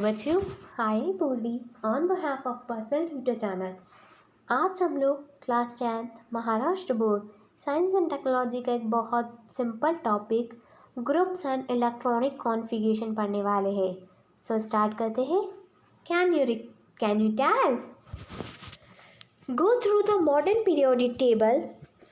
बच्चों, hi Purvi on behalf of personal tutor channel. आज हम लोग class 10th Maharashtra board science and technology का एक बहुत simple topic groups and electronic configuration पढ़ने वाले हैं। सो स्टार्ट करते हैं। Can you tell? Go through the modern periodic table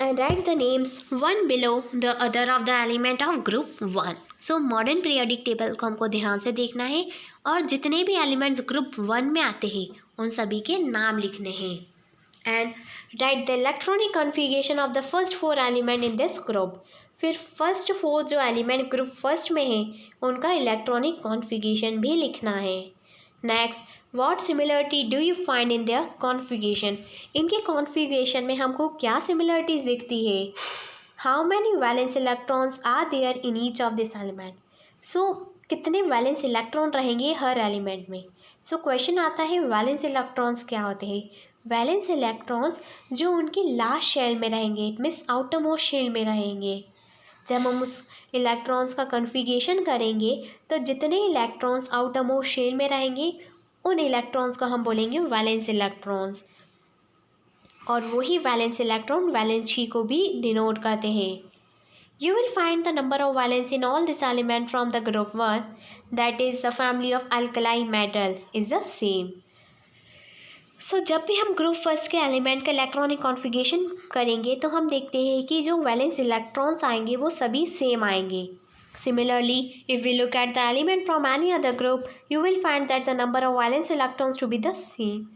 and write the names one below the other of the element of group 1. So modern periodic table को हमको ध्यान से देखना है और जितने भी एलिमेंट्स ग्रुप 1 में आते हैं उन सभी के नाम लिखने हैं। And right the electronic configuration of the first 4 element in this group. फिर फर्स्ट 4 जो एलिमेंट ग्रुप फर्स्ट में हैं उनका इलेक्ट्रॉनिक कॉन्फ़िगरेशन भी लिखना है। Next, what similarity do you find in their configuration? इनके कॉन्फ़िगरेशन में हमको क्या सिमिलरिटीज़ दिखती है? How many valence electrons are there in each of this element? So कितने वैलेंस इलेक्ट्रॉन रहेंगे हर एलिमेंट में? सो क्वेश्चन आता है वैलेंस इलेक्ट्रॉन्स क्या होते हैं? वैलेंस इलेक्ट्रॉन्स जो उनके लास्ट शेल में रहेंगे, it means outer most shell में रहेंगे। जब हम उस इलेक्ट्रॉन्स का कॉन्फ़िगरेशन करेंगे तो जितने इलेक्ट्रॉन्स आउटर मोस्ट शेल में रहेंगे उन इलेक्ट्रॉन्स को हम बोलेंगे वैलेंस इलेक्ट्रॉन्स। और वही वैलेंस इलेक्ट्रॉन वैलेंसी को भी डिनोट करते हैं। You will find the number of valence in all this element from the group 1, that is the family of alkali metal, is the same. सो जब भी हम ग्रुप फर्स्ट के एलिमेंट का electronic configuration करेंगे तो हम देखते हैं कि जो वैलेंस इलेक्ट्रॉन्स आएंगे वो सभी सेम आएंगे। Similarly, if we look at the element from any other group, you will find that the number of valence electrons to be the same.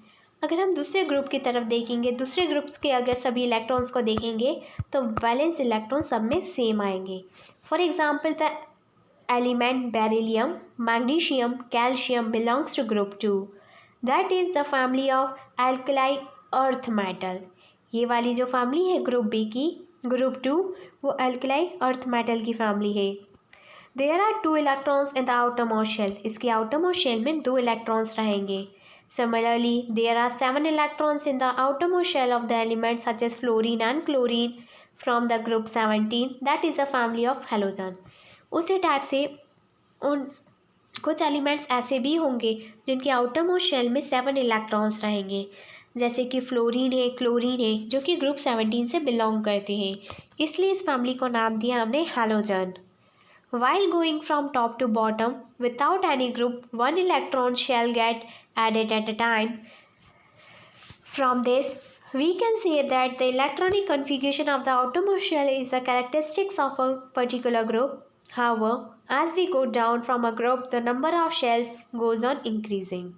अगर हम दूसरे ग्रुप की तरफ देखेंगे, दूसरे ग्रुप्स के अगर सभी इलेक्ट्रॉन्स को देखेंगे तो वैलेंस इलेक्ट्रॉन सब में सेम आएंगे। For example, the element beryllium, magnesium, calcium belongs to group 2, that is the family of alkali earth metal. ये वाली जो फैमिली है ग्रुप बी की, ग्रुप 2, वो एल्कलाई अर्थ मेटल की फैमिली है। There are 2 electrons in the outer most shell. इसके outer most shell में 2 इलेक्ट्रॉन्स रहेंगे। Similarly, there are 7 electrons in the outermost shell of the elements such as fluorine and chlorine from the group 17, that is the family of halogen. उसी type से उन कुछ elements ऐसे भी होंगे जिनके आउटर मोस्ट शेल में 7 इलेक्ट्रॉन्स रहेंगे, जैसे कि फ्लोरीन है, क्लोरीन है, जो कि ग्रुप 17 से बिलोंग करते हैं। इसलिए इस फैमिली को नाम दिया हमने halogen. While going from top to bottom without any group, 1 electron shall get added at a time. From this, we can say that the electronic configuration of the outermost shell is the characteristics of a particular group. However, as we go down from a group, the number of shells goes on increasing.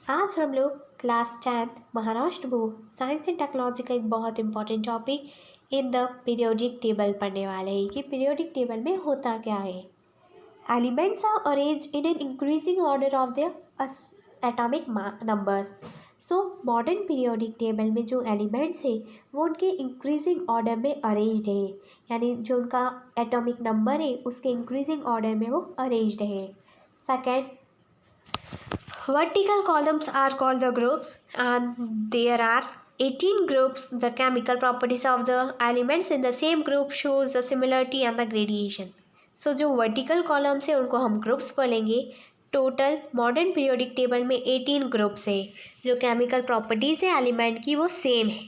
आज हम लोग class 10th Maharashtra board science and technology का एक बहुत important topic in the periodic table पढ़ने वाले हैं कि पीरियोडिक टेबल में होता क्या है। Elements are arrange in an increasing order of their atomic numbers. So modern periodic table में जो एलिमेंट्स हैं वो उनके इंक्रीजिंग ऑर्डर में अरेंज्ड है, यानी जो उनका एटॉमिक नंबर है उसके इंक्रीजिंग ऑर्डर में वो अरेंज्ड है। Second, vertical columns are called the groups and there are 18 groups. The chemical properties of the elements in the same group shows the similarity and the gradation. So जो vertical columns है उनको हम groups बोलेंगे। Total modern periodic table में 18 groups है। जो chemical properties है element की वो सेम है।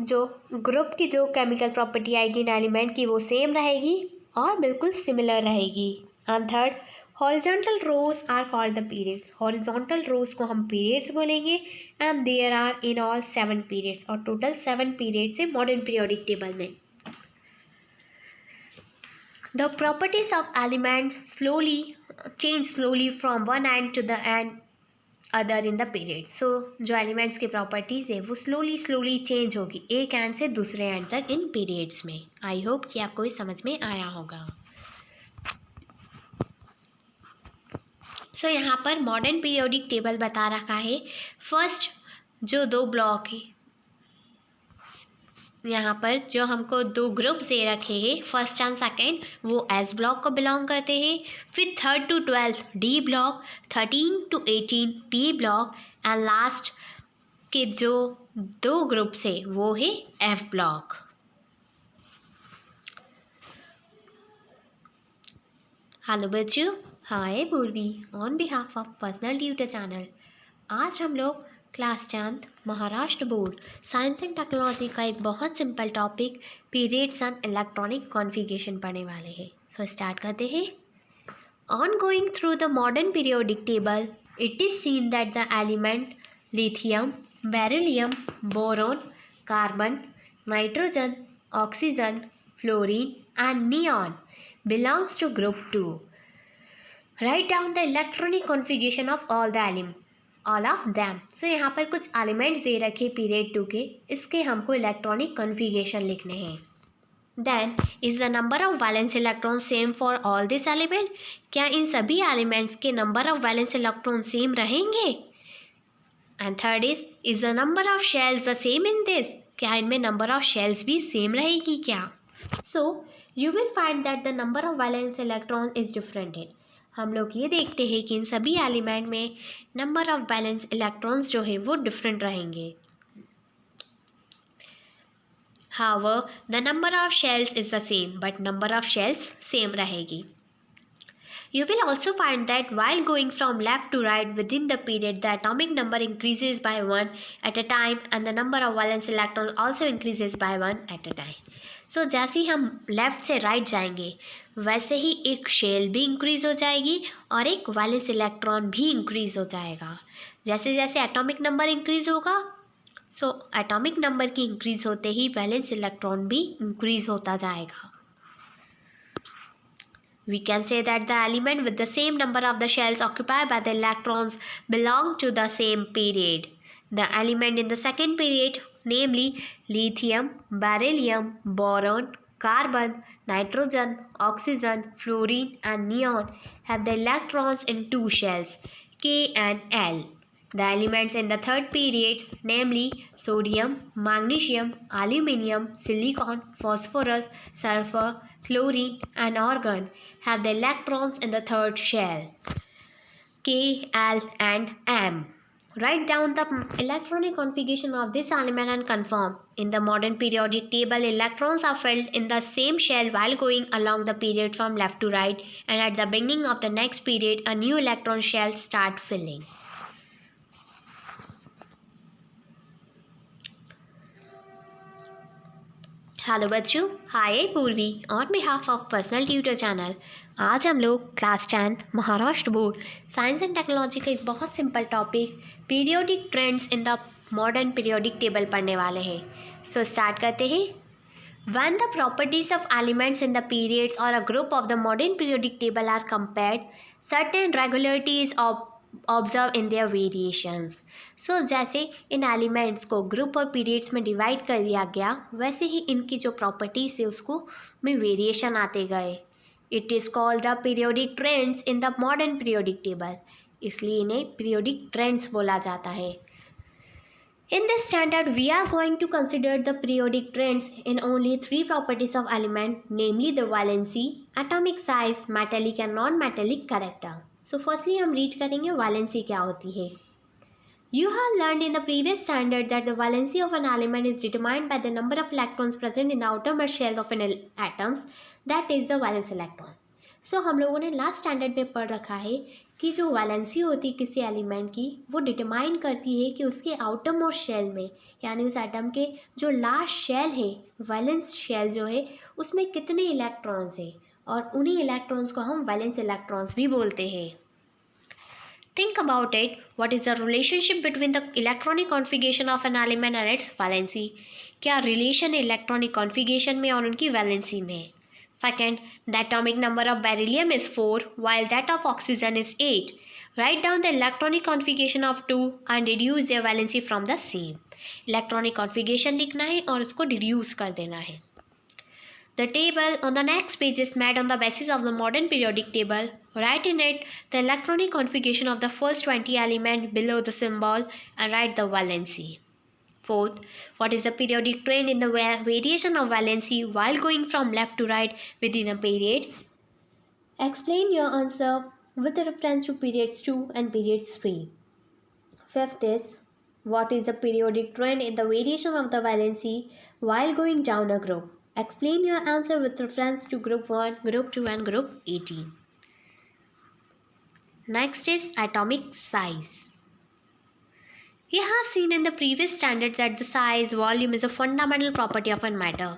जो ग्रुप की जो केमिकल प्रॉपर्टी आएगी इन एलिमेंट की वो सेम रहेगी और बिल्कुल सिमिलर रहेगी। And third, horizontal rows are called the periods. Horizontal rows को हम पीरियड्स बोलेंगे and there are in all 7 periods, और टोटल 7 पीरियड्स है मॉडर्न पीरियोडिक टेबल में। The properties of elements change slowly from one end to the end other in the period. So जो elements की properties है वो slowly change होगी एक and से दूसरे एंड तक इन पीरियड्स में। आई होप कि आपको ये समझ में आया होगा। सो यहाँ पर मॉडर्न पीरियोडिक टेबल बता रखा है। फर्स्ट जो 2 ब्लॉक है, यहाँ पर जो हमको 2 ग्रुप्स दे रखे हैं फर्स्ट एंड सेकेंड, वो एस ब्लॉक को बिलोंग करते हैं। फिर 3rd to 12th D block, 13 to 18 P block and last के जो दो ग्रुप्स है वो है एफ ब्लॉक। हेलो बच्चों, hi Purvi on behalf of personal tutor channel. आज हम लोग class 10th Maharashtra board science and technology का एक बहुत simple topic periods and electronic configuration पढ़ने वाले हैं। सो स्टार्ट करते हैं। On going through the modern periodic table, it is seen that the element lithium, beryllium, boron, carbon, nitrogen, oxygen, fluorine and neon belongs to group 2. Write down the electronic configuration of all of them. So यहाँ पर कुछ elements they रखे period 2 के, इसके हमको electronic configuration लिखने हैं। Then is the number of valence electrons same for all this element? क्या इन सभी एलिमेंट्स के number of valence electron same रहेंगे? And third is the number of shells the same in this? क्या इनमें number of shells भी same रहेगी क्या? So you will find that the number of valence electron is differentiated. हम लोग ये देखते हैं कि इन सभी एलिमेंट में नंबर ऑफ वैलेंस इलेक्ट्रॉन्स जो है वो डिफरेंट रहेंगे। However, the number of shells is the same, but number of shells same रहेगी. You will also find that while going from left to right within the period, the atomic number increases by 1 at a time and the number of valence electrons also increases by 1 at a time. So जैसे ही हम left से right जाएंगे वैसे ही एक shell भी increase हो जाएगी और एक वैलेंस इलेक्ट्रॉन भी इंक्रीज़ हो जाएगा। जैसे जैसे एटॉमिक नंबर इंक्रीज़ होगा सो एटॉमिक नंबर की इंक्रीज़ होते ही वैलेंस इलेक्ट्रॉन भी इंक्रीज़ होता जाएगा। We can say that the element with the same number of the shells occupied by the electrons belong to the same period. The element in the second period, namely lithium, beryllium, boron, carbon, nitrogen, oxygen, fluorine and neon have the electrons in two shells, K and L. The elements in the third period, namely sodium, magnesium, aluminium, silicon, phosphorus, sulfur, chlorine and argon have the electrons in the third shell, K, L and M. Write down the electronic configuration of this element and confirm. In the modern periodic table, electrons are filled in the same shell while going along the period from left to right, and at the beginning of the next period, a new electron shell start filling. Hello बच्चों, hi Purvi on behalf of personal tutor channel. आज हम लोग class 10th Maharashtra board science and technology का एक बहुत simple topic periodic trends in the modern periodic table पढ़ने वाले हैं। सो स्टार्ट करते हैं। When the properties of elements in the periods or a group of the modern periodic table are compared, certain regularities observe in their variations. So जैसे इन elements को group और periods में divide कर दिया गया वैसे ही इनकी जो प्रॉपर्टीज है उसको में वेरिएशन आते गए। It is called the periodic trends in the modern periodic table, इसलिए इन्हें पीरियोडिक ट्रेंड्स बोला जाता है। In this standard, we are going to consider the periodic trends in only three properties of element, namely the valency, atomic size, metallic and non-metallic character. So firstly हम read करेंगे valency क्या होती है। You have learned in the previous standard that the valency of an element is determined by the number of electrons present in the outermost shell of an atoms, that is the valence electron. So हम लोगों ने last standard में पढ़ रखा है कि जो valency होती है किसी एलिमेंट की वो डिटरमाइन करती है कि उसके आउटर मोस्ट शेल में यानी उस एटम के जो लास्ट शेल है वैलेंस शेल जो है उसमें कितने इलेक्ट्रॉन्स है और उन्हीं इलेक्ट्रॉन्स को हम वैलेंस इलेक्ट्रॉन्स भी बोलते हैं। Think about it. What is the relationship between the electronic configuration of an element and its valency? क्या रिलेशन है इलेक्ट्रॉनिक कॉन्फ़िगरेशन में और उनकी वैलेंसी में? Second, the atomic number of beryllium is 4 while that of oxygen is 8. Write down the electronic configuration of 2 and deduce their valency from the same. Electronic configuration लिखना है और उसको deduce कर देना है। The table on the next page is made on the basis of the modern periodic table. Write in it the electronic configuration of the first 20 elements below the symbol and write the valency. Fourth, what is the periodic trend in the variation of valency while going from left to right within a period? Explain your answer with reference to periods 2 and periods 3. Fifth is, What is the periodic trend in the variation of the valency while going down a group? Explain your answer with reference to group 1, group 2 and group 18. Next is atomic size. You have seen in the previous standard that the size, volume is a fundamental property of a matter.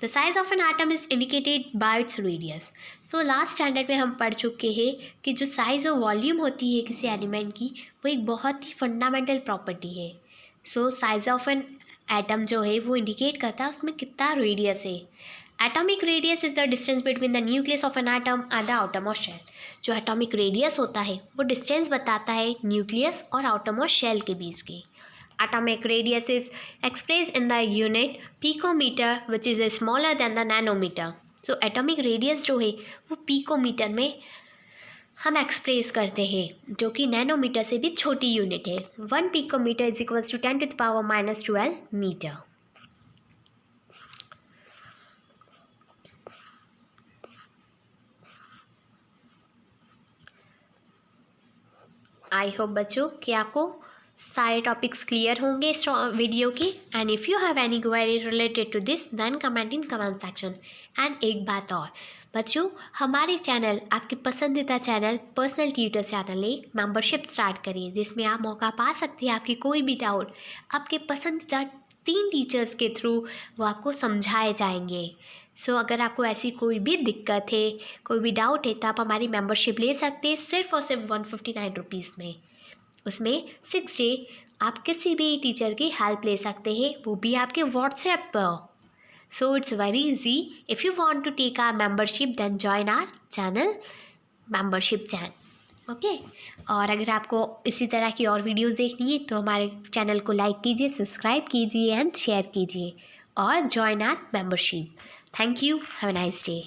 The size of an atom is indicated by its radius. So last standard में हम पढ़ चुके हैं कि जो size और volume होती है किसी एलिमेंट की वो एक बहुत ही फंडामेंटल प्रॉपर्टी है. सो साइज ऑफ एन एटम जो है वो इंडिकेट करता है उसमें कितना रेडियस है. Atomic radius is the distance between the nucleus of an atom and the outermost shell. जो एटॉमिक रेडियस होता है वो डिस्टेंस बताता है न्यूक्लियस और आउटरमोस्ट शेल के बीच के. Atomic radius is express in the unit picometer which is smaller than the nanometer. So atomic radius जो है वो पिकोमीटर में हम एक्सप्रेस करते हैं जो कि नैनोमीटर से भी छोटी यूनिट है. 1 picometer is equals to 10⁻⁻12 meter. I hope बच्चों कि आपको सारे टॉपिक्स क्लियर होंगे इस वीडियो की. And if you have any query related to this then comment in comment section. And एक बात और बच्चों, हमारे चैनल आपके पसंदीदा चैनल पर्सनल ट्यूटर चैनल ने मेंबरशिप स्टार्ट करी है जिसमें आप मौका पा सकते हैं आपकी कोई भी डाउट आपके पसंदीदा 3 टीचर्स के थ्रू वो आपको समझाए जाएंगे. सो अगर आपको ऐसी कोई भी दिक्कत है कोई भी डाउट है तो आप हमारी मेंबरशिप ले सकते हैं सिर्फ और सिर्फ 159 रुपीज़ में. उसमें 6 डे आप किसी भी टीचर की हेल्प ले सकते हैं वो भी आपके व्हाट्सएप पर. So it's very easy. If you want to take our membership then join our channel membership channel. Okay. और अगर आपको इसी तरह की और वीडियोस देखनी है तो हमारे चैनल को लाइक कीजिए, सब्सक्राइब कीजिए एंड शेयर कीजिए और join our membership. Thank you. Have a nice day.